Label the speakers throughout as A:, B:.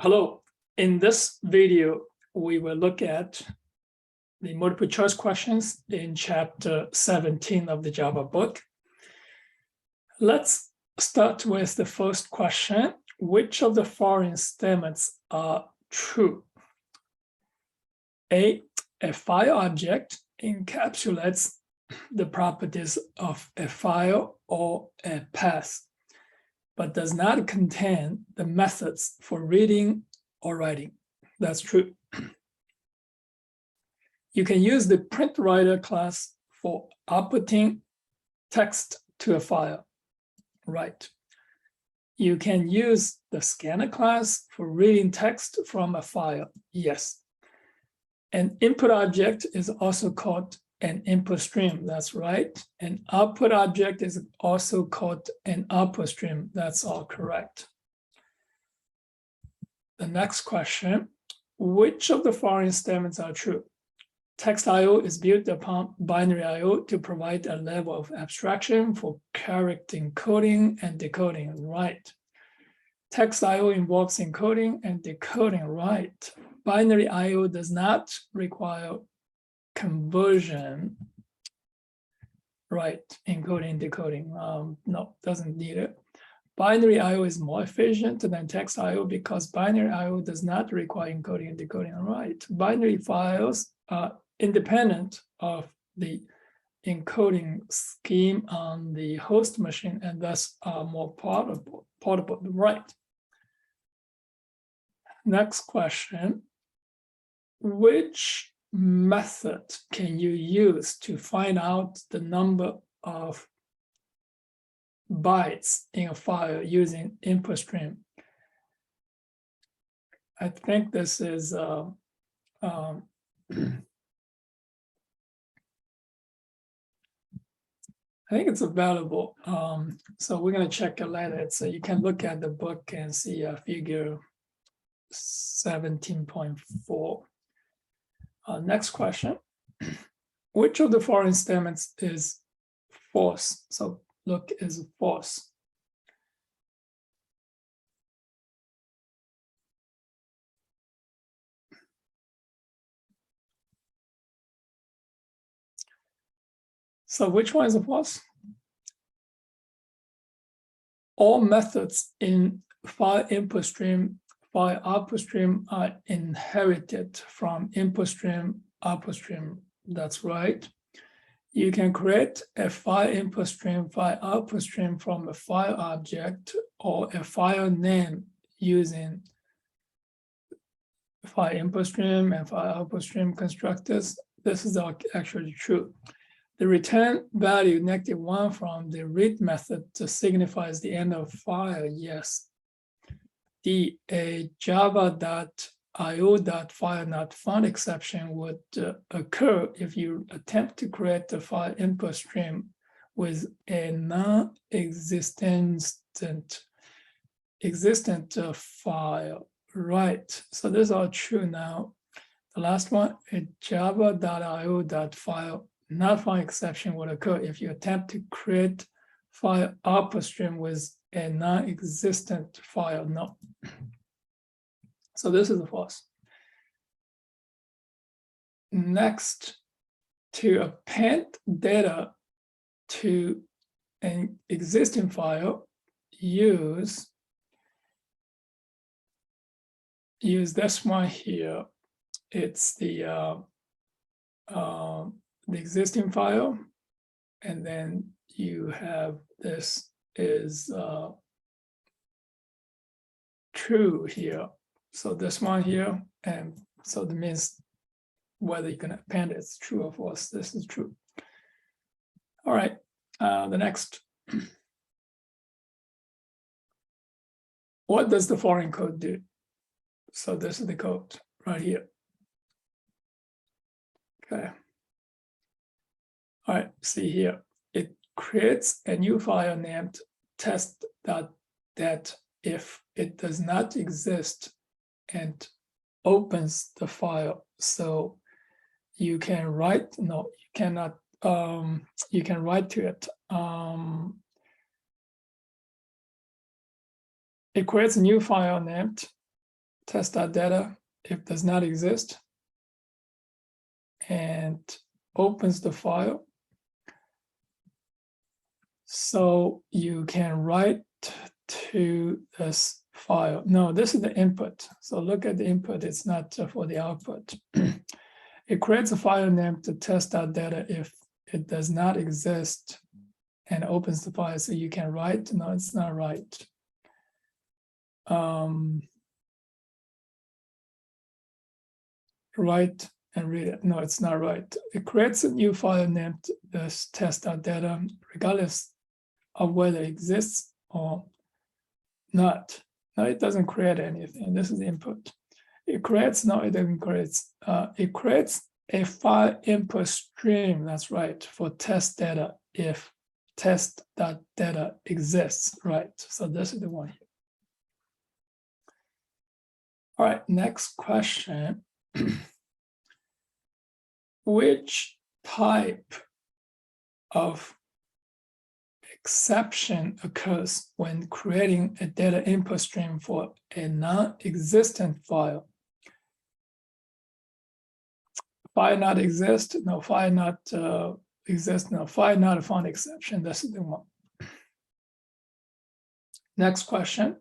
A: Hello, in this video, we will look at the multiple choice questions in chapter 17 of the Java book. Let's start with the first question. Which of the following statements are true? A file object encapsulates the properties of a file or a path, but does not contain the methods for reading or writing. That's true. You can use the printWriter class for outputting text to a file, right? You can use the scanner class for reading text from a file, yes. An input object is also called an input stream, that's right. An output object is also called an output stream, that's all correct. The next question, which of the following statements are true? Text I/O is built upon binary I/O to provide a level of abstraction for character encoding and decoding, right. Text I/O involves encoding and decoding, right. Binary I/O does not require conversion, right, encoding, decoding, no, doesn't need it. Binary I/O is more efficient than text I/O because binary I/O does not require encoding and decoding, right. Binary files are independent of the encoding scheme on the host machine and thus are more portable, right. Next question, which method can you use to find out the number of bytes in a file using input stream? I think this is I think it's available. So we're going to check it later. So you can look at the book and see figure 17.4. Next question. Which of the following statements is false? So look is false. So which one is false? All methods in file input stream, file output stream are inherited from input stream, output stream. That's right. You can create a file input stream, file output stream from a file object or a file name using file input stream and file output stream constructors. This is actually true. The return value -1 from the read method signifies the end of file, yes. A java.io.file.found exception would occur if you attempt to create a file input stream with a non-existent file, right? So these are true now. The last one, a java.io.file not found exception would occur if you attempt to create file output stream with a non-existent file, no. So this is false. Next, to append data to an existing file, use this one here. It's the existing file, and then you have this is true here. So this one here, and so that means whether you can append it's true or false. This is true. All right, the next. What does the foreign code do? So this is the code right here. Okay. All right, see here, it creates a new file named test.dat if it does not exist and opens the file. So you can write, no, you cannot, you can write to it. It creates a new file named test.data if does not exist, and opens the file. So you can write to this file. No, this is the input. So look at the input, it's not for the output. It creates a file named test.data if it does not exist and opens the file. So you can write, no, it's not right. Write and read it. No, it's not right. It creates a new file named this test.data, regardless of whether it exists or not. No, it doesn't create anything. This is the input. It creates, no, it doesn't create. It creates a file input stream, that's right, for test data if test.data exists, right? So this is the one here. All right, next question. Which type of exception occurs when creating a data input stream for a non-existent file? File not exist, no, file not exist, no, file not found exception. This is the one. Next question.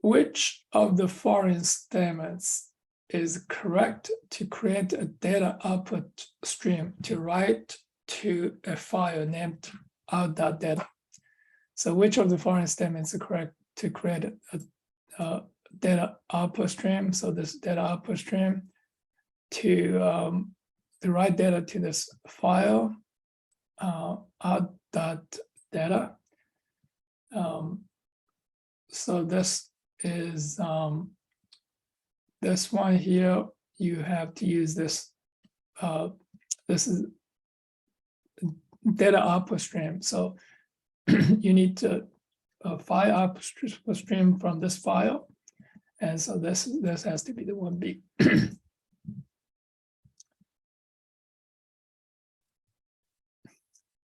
A: Which of the following statements is correct to create a data output stream to write to a file named out.data? So which of the following statements are correct to create a data output stream? So this data output stream to write data to this file out.data. So this is this one here. You have to use this. This is data output stream. So you need to file output stream from this file, and so this has to be the 1B.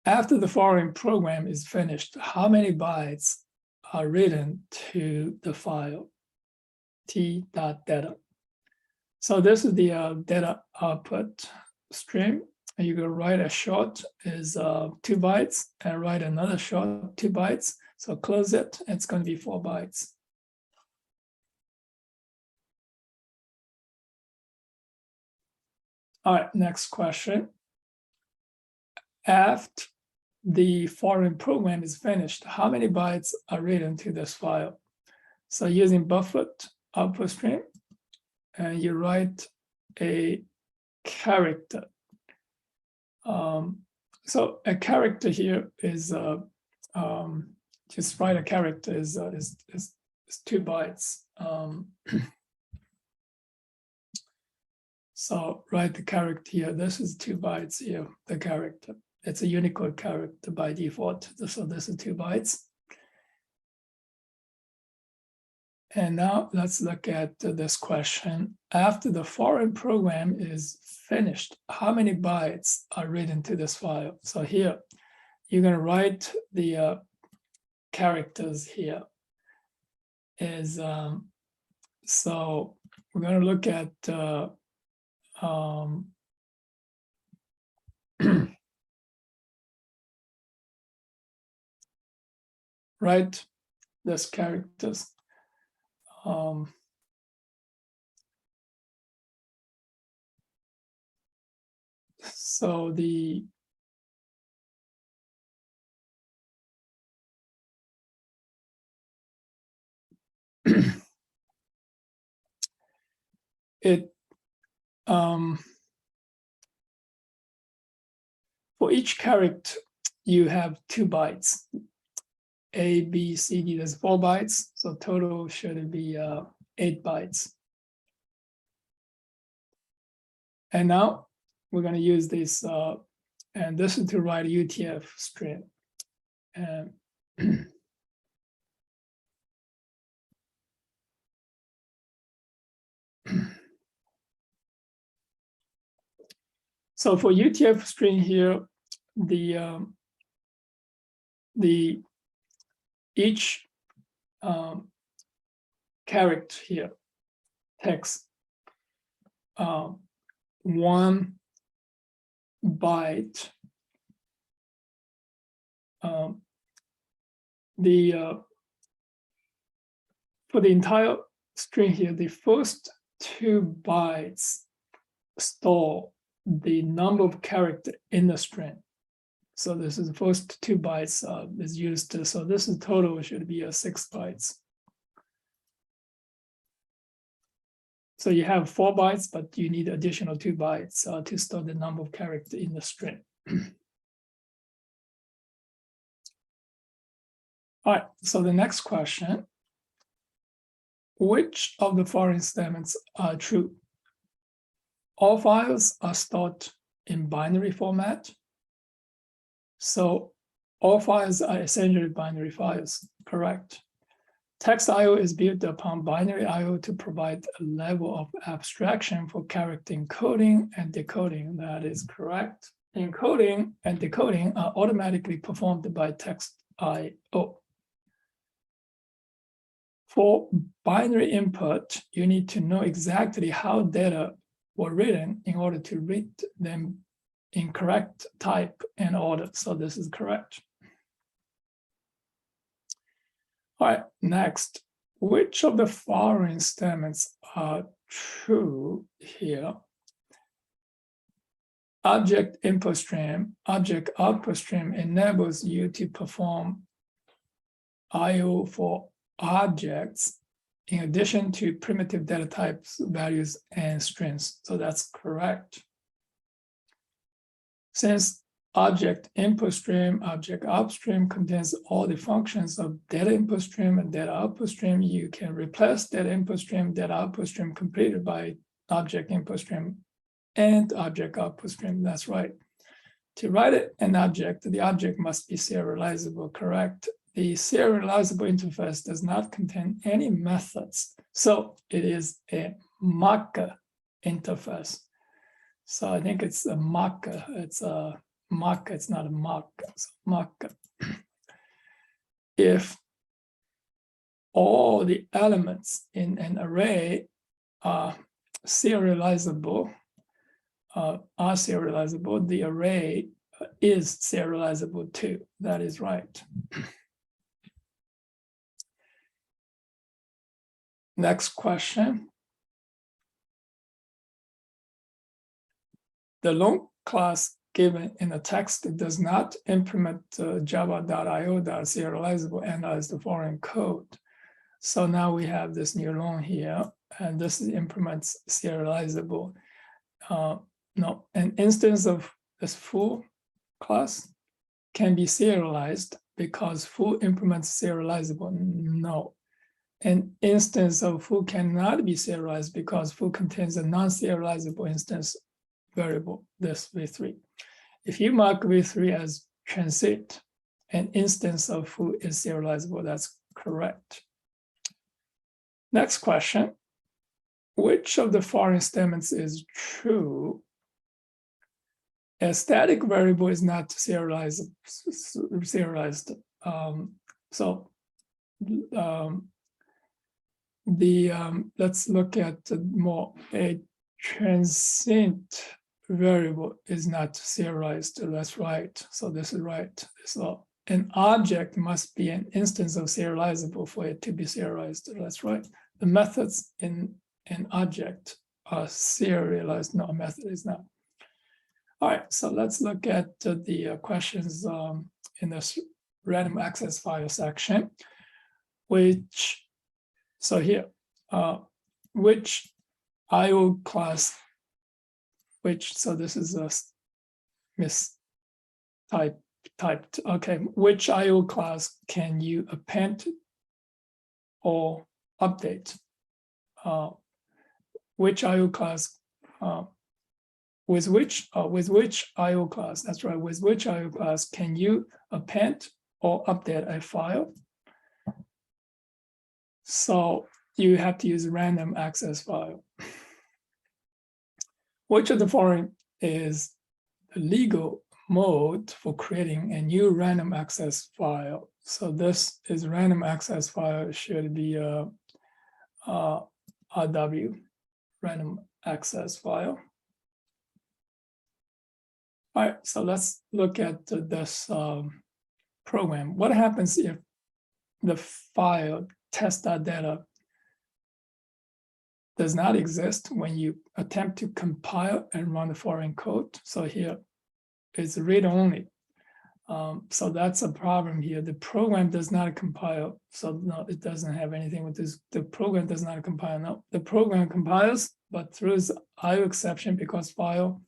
A: After the following program is finished, how many bytes are written to the file t.data? So this is the data output stream. And you can write a short is 2 bytes and write another short 2 bytes. So close it, it's going to be 4 bytes. All right, next question. After the following program is finished, how many bytes are written to this file? So using buffered output stream, and you write a character. So a character here is just write a character is 2 bytes. So write the character here. This is 2 bytes here. The character. It's a Unicode character by default. So this is 2 bytes. And now let's look at this question. After the foreign program is finished, how many bytes are written to this file? So here, you're going to write the characters here. So we're going to look at write this characters. So the for each character you have 2 bytes. A, B, C, D, there's 4 bytes. So total should be 8 bytes. And now we're going to use this, and this is to write a UTF string. And so for UTF string here, each character here, text, 1 byte. For the entire string here, the first 2 bytes store the number of characters in the string. So this is the first 2 bytes is used. So this is total should be 6 bytes. So you have 4 bytes, but you need additional 2 bytes to store the number of characters in the string. All right, so the next question, which of the following statements are true? All files are stored in binary format. So all files are essentially binary files, correct. Text I/O is built upon binary I/O to provide a level of abstraction for character encoding and decoding. That is correct. Encoding and decoding are automatically performed by text I/O. For binary input, you need to know exactly how data were written in order to read them in correct type and order. So this is correct. All right, next, which of the following statements are true here? Object input stream, object output stream enables you to perform I/O for objects in addition to primitive data types, values, and strings. So that's correct. Since object input stream, object output stream contains all the functions of data input stream and data output stream, you can replace data input stream, data output stream completed by object input stream and object output stream. That's right. To write an object, the object must be serializable, correct? The serializable interface does not contain any methods, so it is a mock interface. So I think it's a mock. It's a mock. It's not a mock. It's a mock. If all the elements in an array are serializable, the array is serializable too. That is right. Next question. The long class given in the text does not implement java.io.serializable analyze the foreign code. So now we have this new long here, and this implements serializable. No, an instance of this full class can be serialized because full implements serializable. No. An instance of foo cannot be serialized because foo contains a non-serializable instance variable, this v3. If you mark v3 as transit, an instance of foo is serializable. That's correct. Next question. Which of the following statements is true? A static variable is not serialized. Let's look at more. A transient variable is not serialized. That's right. So this is right. So an object must be an instance of serializable for it to be serialized. That's right. The methods in an object are serialized. No, a method is not. All right. So let's look at the questions in this random access file section, which. So here, which IO class, so this is a mistyped, okay, which IO class can you append or update? Which IO class, with which IO class, that's right, with which IO class can you append or update a file? So you have to use random access file. Which of the following is the legal mode for creating a new random access file So this is random access file, should be RW, random access file. All right, so let's look at this program. What happens if the file test.data does not exist when you attempt to compile and run the foreign code? So here it's read-only. So that's a problem here. The program does not compile. So no, it doesn't have anything with this. The program does not compile. No, the program compiles, but through its IO exception, because file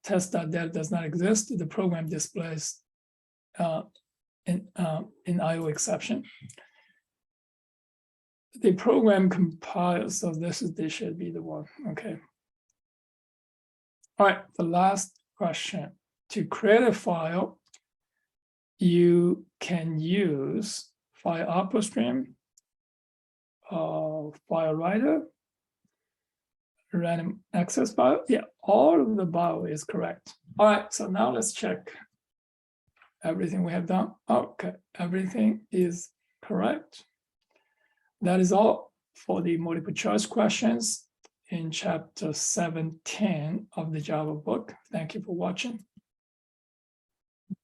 A: test.data does not exist, the program displays in IO exception. The program compiles, so this should be the one. Okay. All right, the last question. To create a file, you can use file output stream, file writer, random access file. Yeah, all of the above is correct. All right, so now let's check everything we have done. Okay, everything is correct. That is all for the multiple choice questions in chapter 710 of the Java book. Thank you for watching.